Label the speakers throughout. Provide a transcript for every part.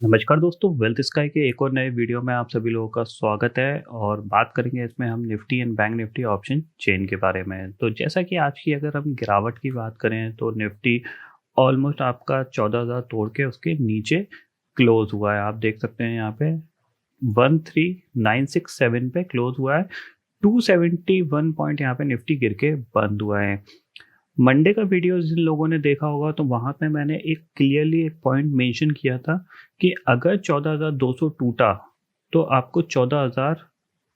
Speaker 1: नमस्कार दोस्तों, wealth sky के एक और नए वीडियो में आप सभी लोगों का स्वागत है। और बात करेंगे इसमें हम Nifty and bank Nifty option chain के बारे में। तो जैसा कि आज की अगर हम गिरावट की बात करें तो निफ्टी ऑलमोस्ट आपका 14,000 तोड़ के उसके नीचे क्लोज हुआ है। आप देख सकते हैं यहाँ पे 13,967 पे क्लोज हुआ है। 271 पॉइंट यहाँ पे निफ्टी गिर के बंद हुआ है। मंडे का वीडियो जिन लोगों ने देखा होगा तो वहां पे मैंने एक क्लियरली एक पॉइंट मेंशन किया था कि अगर 14,200 टूटा तो आपको 14,000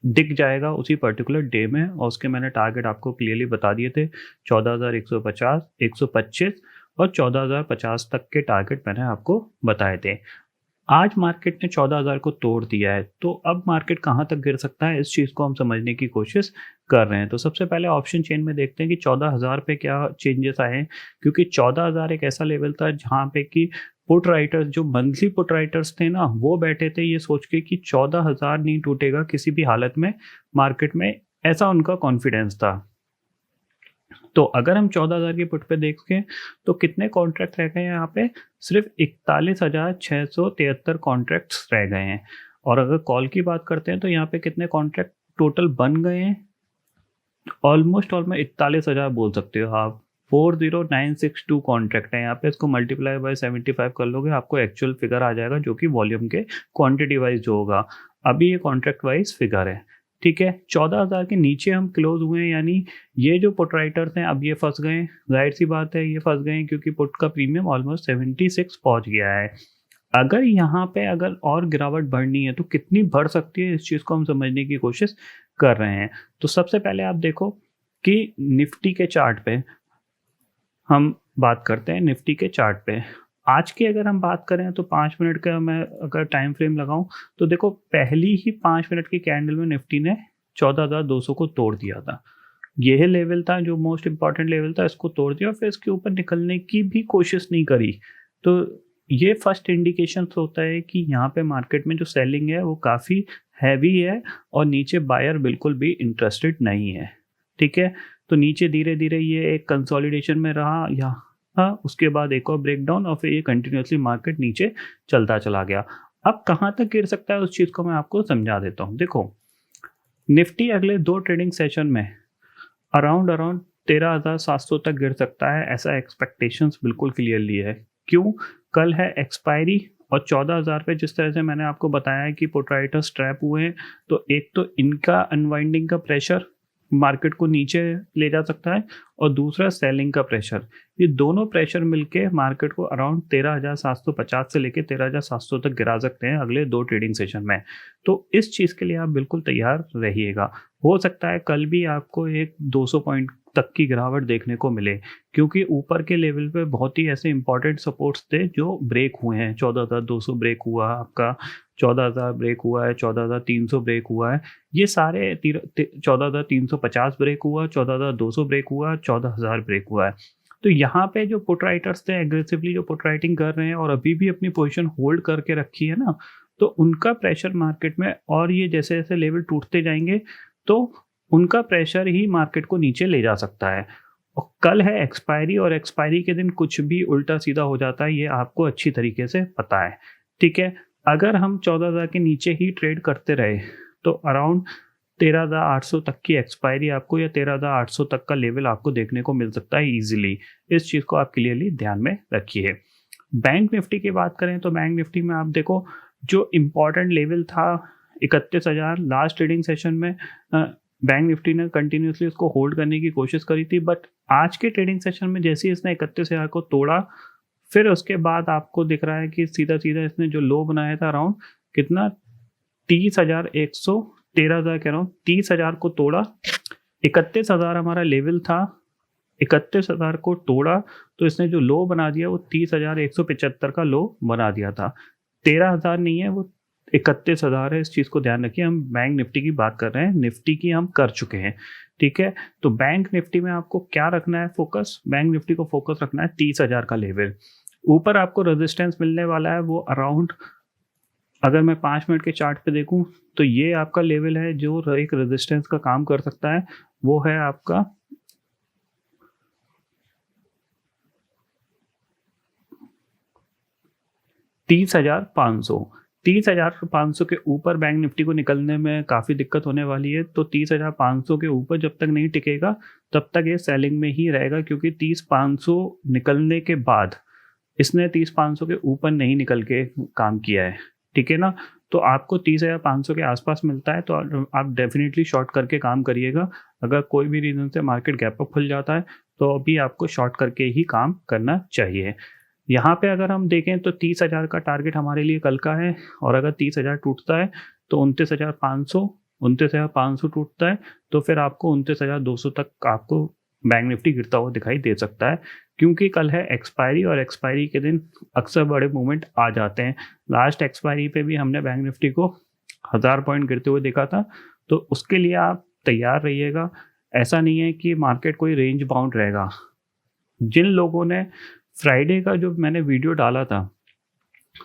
Speaker 1: दिख जाएगा उसी पर्टिकुलर डे में। और उसके मैंने टारगेट आपको क्लियरली बता दिए थे, 14,150, 125 और 14,050 तक के टारगेट मैंने आपको बताए थे। आज मार्केट ने 14,000 को तोड़ दिया है, तो अब मार्केट कहाँ तक गिर सकता है इस चीज़ को हम समझने की कोशिश कर रहे हैं। तो सबसे पहले ऑप्शन चेन में देखते हैं कि 14,000 पे क्या चेंजेस आए हैं, क्योंकि 14,000 एक ऐसा लेवल था जहाँ पे कि पुट राइटर्स, जो मंथली पुट राइटर्स थे ना, वो बैठे थे ये सोच के कि 14,000 नहीं टूटेगा किसी भी हालत में मार्केट में, ऐसा उनका कॉन्फिडेंस था। तो अगर हम 14,000 की पुट पे देखें तो कितने कॉन्ट्रैक्ट रह गए हैं यहाँ पे, सिर्फ 41,673 कॉन्ट्रैक्ट्स रह गए हैं। और अगर कॉल की बात करते हैं तो यहाँ पे कितने कॉन्ट्रैक्ट टोटल बन गए हैं, ऑलमोस्ट 41,000 बोल सकते हो आप। 40962 कॉन्ट्रैक्ट है यहाँ पे। इसको मल्टीप्लाई बाय 75 कर लोगे, आपको एक्चुअल फिगर आ जाएगा जो कि वॉल्यूम के क्वांटिटी वाइज जो होगा। अभी ये कॉन्ट्रैक्ट वाइज फिगर है, ठीक है। 14,000 के नीचे हम क्लोज हुए हैं, यानी ये जो पुट राइटर्स हैं अब ये फंस गए। जाहिर सी बात है ये फंस गए क्योंकि पुट का प्रीमियम ऑलमोस्ट 76 पहुंच गया है। अगर यहाँ पे अगर और गिरावट बढ़नी है तो कितनी बढ़ सकती है, इस चीज़ को हम समझने की कोशिश कर रहे हैं। तो सबसे पहले आप देखो कि निफ्टी के चार्ट पे हम बात करते हैं। निफ्टी के चार्ट पे आज की अगर हम बात करें तो 5 मिनट का मैं अगर टाइम फ्रेम लगाऊं तो देखो, पहली ही 5 मिनट की कैंडल में निफ्टी ने 14,200 को तोड़ दिया था। यह लेवल था जो मोस्ट इंपॉर्टेंट लेवल था, इसको तोड़ दिया, फिर इसके ऊपर निकलने की भी कोशिश नहीं करी। तो ये फर्स्ट इंडिकेशन होता है कि यहाँ पे मार्केट में जो सेलिंग है वो काफ़ी हैवी है और नीचे बायर बिल्कुल भी इंटरेस्टेड नहीं है, ठीक है। तो नीचे धीरे धीरे ये एक कंसोलिडेशन में रहा यहाँ, उसके बाद एक और ब्रेकडाउन और फिर ये कंटिन्यूसली मार्केट नीचे चलता चला गया। अब कहाँ तक गिर सकता है उस चीज़ को मैं आपको समझा देता हूँ। देखो, निफ्टी अगले 2 ट्रेडिंग सेशन में अराउंड अराउंड 13,700 तक गिर सकता है, ऐसा एक्सपेक्टेशंस बिल्कुल क्लियरली है। क्यों? कल है एक्सपायरी और 14,000 पे जिस तरह से मैंने आपको बताया है कि पोट्राइटर्स ट्रैप हुए हैं, तो एक तो इनका अनवाइंडिंग का प्रेशर मार्केट को नीचे ले जा सकता है और दूसरा सेलिंग का प्रेशर। ये दोनों प्रेशर मिलके मार्केट को अराउंड 13,750 से लेके 13,700 तक गिरा सकते हैं अगले 2 ट्रेडिंग सेशन में। तो इस चीज़ के लिए आप बिल्कुल तैयार रहिएगा। हो सकता है कल भी आपको एक 200 पॉइंट तक की गिरावट देखने को मिले, क्योंकि ऊपर के लेवल पे बहुत ही ऐसे इंपॉर्टेंट सपोर्ट्स थे जो ब्रेक हुए हैं। 14,200 ब्रेक हुआ आपका, 14,000 ब्रेक हुआ है, 14,300 ब्रेक हुआ है। ये सारे 14,350 ब्रेक हुआ, 14,200 ब्रेक हुआ, 14,000 ब्रेक हुआ है। तो यहाँ पे जो पुट राइटर्स थे एग्रेसिवली जो पुट राइटिंग कर रहे हैं और अभी भी अपनी पोजीशन होल्ड करके रखी है ना, तो उनका प्रेशर मार्केट में, और ये जैसे जैसे लेवल टूटते जाएंगे तो उनका प्रेशर ही मार्केट को नीचे ले जा सकता है। और कल है एक्सपायरी और एक्सपायरी के दिन कुछ भी उल्टा सीधा हो जाता है, ये आपको अच्छी तरीके से पता है, ठीक है। अगर हम 14,000 के नीचे ही ट्रेड करते रहे तो अराउंड 13,800 तक की एक्सपायरी आपको, या 13,800 तक का लेवल आपको देखने को मिल सकता है इजीली। इस चीज़ को आप क्लियरली ध्यान में रखिए। बैंक निफ्टी की बात करें तो बैंक निफ्टी में आप देखो, जो इम्पोर्टेंट लेवल था 31,000 लास्ट ट्रेडिंग सेशन में, बैंक निफ्टी ने कंटिन्यूसली उसको होल्ड करने की कोशिश करी थी। बट आज के ट्रेडिंग सेशन में जैसे ही इसने 31,000 को तोड़ा, फिर उसके बाद आपको दिख रहा है कि सीधा सीधा इसने जो लो बनाया था अराउंड कितना, 30,100, 13,000 कह रहा हूँ, 30,000 को तोड़ा। 31,000 हमारा लेवल था, 31,000 को तोड़ा तो इसने जो लो बना दिया वो 30,175 का लो बना दिया था। 13,000 नहीं है वो, 31,000 है। इस चीज़ को ध्यान रखिए, हम बैंक निफ्टी की बात कर रहे हैं, निफ्टी की हम कर चुके हैं, ठीक है। तो बैंक निफ्टी में आपको क्या रखना है फोकस, बैंक निफ्टी को फोकस रखना है 30,000 का लेवल। ऊपर आपको रेजिस्टेंस मिलने वाला है वो अराउंड, अगर मैं 5 मिनट के चार्ट पे देखूं तो ये आपका लेवल है जो एक रेजिस्टेंस का काम कर सकता है, वो है आपका 30,500 के ऊपर बैंक निफ्टी को निकलने में काफ़ी दिक्कत होने वाली है। तो 30,500 के ऊपर जब तक नहीं टिकेगा तब तक ये सेलिंग में ही रहेगा, क्योंकि 30,500 निकलने के बाद इसने 30,500 के ऊपर नहीं निकल के काम किया है, ठीक है ना। तो आपको 30,500 के आसपास मिलता है तो आप डेफिनेटली शॉर्ट करके काम करिएगा। अगर कोई भी रीज़न से मार्केट गैप अप खुल जाता है तो अभी आपको शॉर्ट करके ही काम करना चाहिए। यहाँ पे अगर हम देखें तो 30,000 का टारगेट हमारे लिए कल का है, और अगर 30,000 टूटता है तो 29,500 टूटता है तो फिर आपको 29,200 तक आपको बैंक निफ्टी गिरता हुआ दिखाई दे सकता है, क्योंकि कल है एक्सपायरी और एक्सपायरी के दिन अक्सर बड़े मूवमेंट आ जाते हैं। लास्ट एक्सपायरी पे भी हमने बैंक निफ्टी को 1000 पॉइंट गिरते हुए देखा था, तो उसके लिए आप तैयार रहिएगा। ऐसा नहीं है कि मार्केट कोई रेंज बाउंड रहेगा। जिन लोगों ने फ्राइडे का जो मैंने वीडियो डाला था,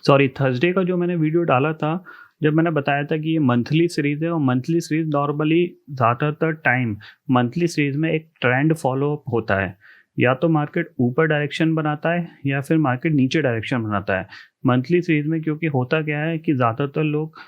Speaker 1: थर्सडे का जो मैंने वीडियो डाला था, जब मैंने बताया था कि ये मंथली सीरीज़ है और मंथली सीरीज़ नॉर्मली ज़्यादातर टाइम मंथली सीरीज़ में एक ट्रेंड फॉलो अप होता है, या तो मार्केट ऊपर डायरेक्शन बनाता है या फिर मार्केट नीचे डायरेक्शन बनाता है। मंथली सीरीज़ में क्योंकि होता क्या है कि ज़्यादातर लोग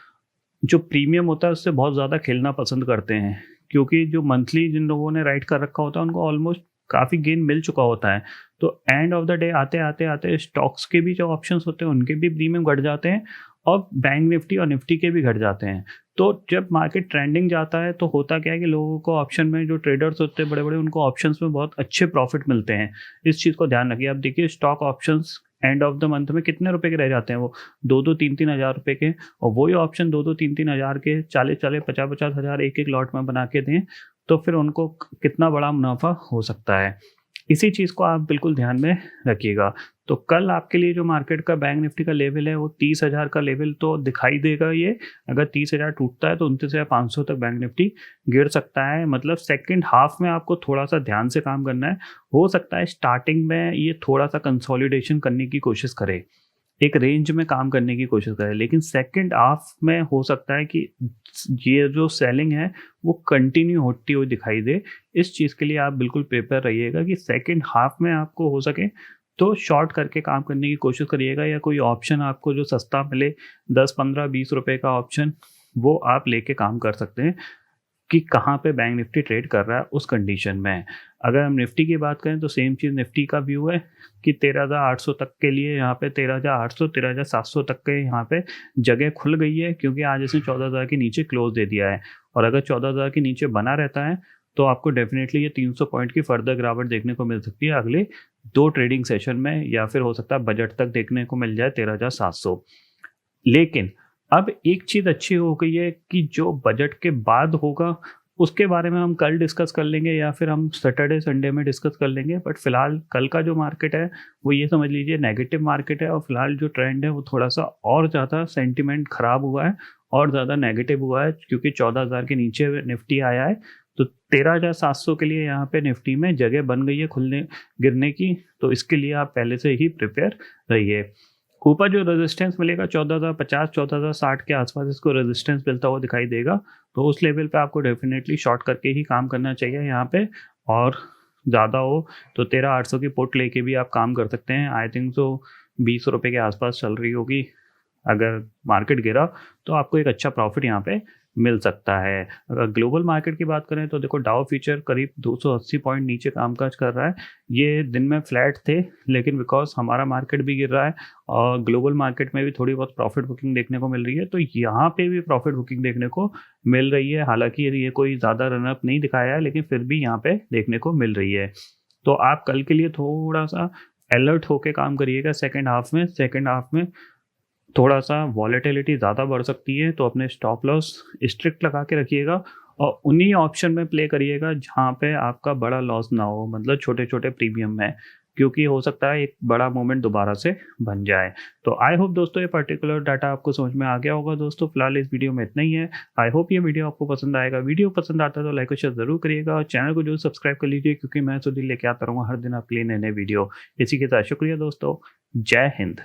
Speaker 1: जो प्रीमियम होता है उससे बहुत ज़्यादा खेलना पसंद करते हैं, क्योंकि जो मंथली जिन लोगों ने राइट कर रखा होता है उनको ऑलमोस्ट काफ़ी गेन मिल चुका होता है। तो एंड ऑफ द डे आते आते स्टॉक्स के भी जो ऑप्शंस होते हैं उनके भी प्रीमियम घट जाते हैं और बैंक निफ्टी और निफ्टी के भी घट जाते हैं। तो जब मार्केट ट्रेंडिंग जाता है तो होता क्या है कि लोगों को ऑप्शन में जो ट्रेडर्स होते हैं बड़े बड़े, उनको ऑप्शंस में बहुत अच्छे प्रॉफिट मिलते हैं। इस चीज़ को ध्यान रखिए। आप देखिए stock options end of the month में कितने रुपए के रह जाते हैं, वो 2-3 हज़ार रुपए के, और वही ऑप्शन 2-3 हज़ार के 40-40 50-50 हज़ार एक एक लॉट में बना के दें तो फिर उनको कितना बड़ा मुनाफा हो सकता है। इसी चीज़ को आप बिल्कुल ध्यान में रखिएगा। तो कल आपके लिए जो मार्केट का बैंक निफ्टी का लेवल है वो 30,000 का लेवल तो दिखाई देगा। ये अगर 30,000 टूटता है तो 29,500 तक बैंक निफ्टी गिर सकता है। मतलब सेकंड हाफ में आपको थोड़ा सा ध्यान से काम करना है। हो सकता है स्टार्टिंग में ये थोड़ा सा कंसोलिडेशन करने की कोशिश करे, एक रेंज में काम करने की कोशिश करें, लेकिन सेकंड हाफ में हो सकता है कि ये जो सेलिंग है वो कंटिन्यू होती हुई दिखाई दे। इस चीज़ के लिए आप बिल्कुल प्रिपेयर रहिएगा कि सेकंड हाफ में आपको हो सके तो शॉर्ट करके काम करने की कोशिश करिएगा, या कोई ऑप्शन आपको जो सस्ता मिले 10, 15, 20 रुपए का ऑप्शन, वो आप लेके काम कर सकते हैं कि कहाँ पे बैंक निफ्टी ट्रेड कर रहा है उस कंडीशन में। अगर हम निफ्टी की बात करें तो सेम चीज़ निफ्टी का व्यू है कि 13,800 तक के लिए यहाँ पे 13,800 13,700 तक के यहाँ पे जगह खुल गई है, क्योंकि आज इसने 14,000 के नीचे क्लोज दे दिया है। और अगर 14,000 के नीचे बना रहता है तो आपको डेफिनेटली ये 300 पॉइंट की फर्दर गिरावट देखने को मिल सकती है अगले 2 ट्रेडिंग सेशन में, या फिर हो सकता है बजट तक देखने को मिल जाए 13,700। लेकिन अब एक चीज़ अच्छी हो गई है कि जो बजट के बाद होगा उसके बारे में हम कल डिस्कस कर लेंगे, या फिर हम सैटरडे संडे में डिस्कस कर लेंगे। बट फिलहाल कल का जो मार्केट है वो ये समझ लीजिए नेगेटिव मार्केट है, और फिलहाल जो ट्रेंड है वो थोड़ा सा और ज़्यादा सेंटिमेंट खराब हुआ है और ज़्यादा नेगेटिव हुआ है, क्योंकि 14,000 के नीचे निफ्टी आया है। तो 13,700 के लिए यहाँ पे निफ्टी में जगह बन गई है खुलने गिरने की, तो इसके लिए आप पहले से ही प्रिपेयर रहिए। ऊपर जो रेजिस्टेंस मिलेगा 14,050 14,060 के आसपास इसको रेजिस्टेंस मिलता हुआ दिखाई देगा, तो उस लेवल पे आपको डेफिनेटली शॉर्ट करके ही काम करना चाहिए यहाँ पे। और ज़्यादा हो तो 13,800 की पुट लेके भी आप काम कर सकते हैं। आई थिंक सो 20 रुपये के आसपास चल रही होगी। अगर मार्केट गिरा तो आपको एक अच्छा प्रॉफिट यहाँ पे मिल सकता है। अगर ग्लोबल मार्केट की बात करें तो देखो डाउ फ्यूचर करीब 280 पॉइंट नीचे कामकाज कर रहा है। ये दिन में फ्लैट थे, लेकिन बिकॉज हमारा मार्केट भी गिर रहा है और ग्लोबल मार्केट में भी थोड़ी बहुत प्रॉफिट बुकिंग देखने को मिल रही है, तो यहाँ पे भी प्रॉफिट बुकिंग देखने को मिल रही है। हालांकि ये कोई ज़्यादा रनअप नहीं दिखाया है, लेकिन फिर भी यहाँ पे देखने को मिल रही है। तो आप कल के लिए थोड़ा सा अलर्ट होके काम करिएगा। सेकेंड हाफ में थोड़ा सा वॉलेटिलिटी ज़्यादा बढ़ सकती है, तो अपने स्टॉप लॉस स्ट्रिक्ट लगा के रखिएगा और उन्हीं ऑप्शन में प्ले करिएगा जहाँ पे आपका बड़ा लॉस ना हो, मतलब छोटे छोटे प्रीमियम में, क्योंकि हो सकता है एक बड़ा मोमेंट दोबारा से बन जाए। तो आई होप दोस्तों ये पर्टिकुलर डाटा आपको समझ में आ गया होगा। दोस्तों फिलहाल इस वीडियो में इतना ही है। आई होप ये वीडियो आपको पसंद आएगा। वीडियो पसंद आता है तो लाइक और शेयर जरूर करिएगा और चैनल को जरूर सब्सक्राइब कर लीजिए, क्योंकि मैं सुधीर लेके आता रहूँगा हर दिन आपके लिए नए नए वीडियो। इसी के साथ शुक्रिया दोस्तों, जय हिंद।